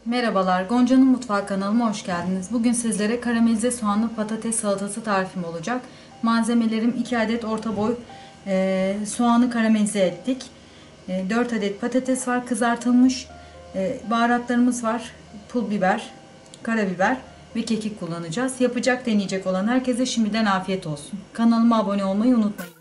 Merhabalar, Gonca'nın Mutfağı kanalıma hoş geldiniz. Bugün sizlere karamelize soğanlı patates salatası tarifim olacak. Malzemelerim 2 adet orta boy soğanı karamelize ettik. 4 adet patates var kızartılmış. Baharatlarımız var. Pul biber, karabiber ve kekik kullanacağız. Yapacak deneyecek olan herkese şimdiden afiyet olsun. Kanalıma abone olmayı unutmayın.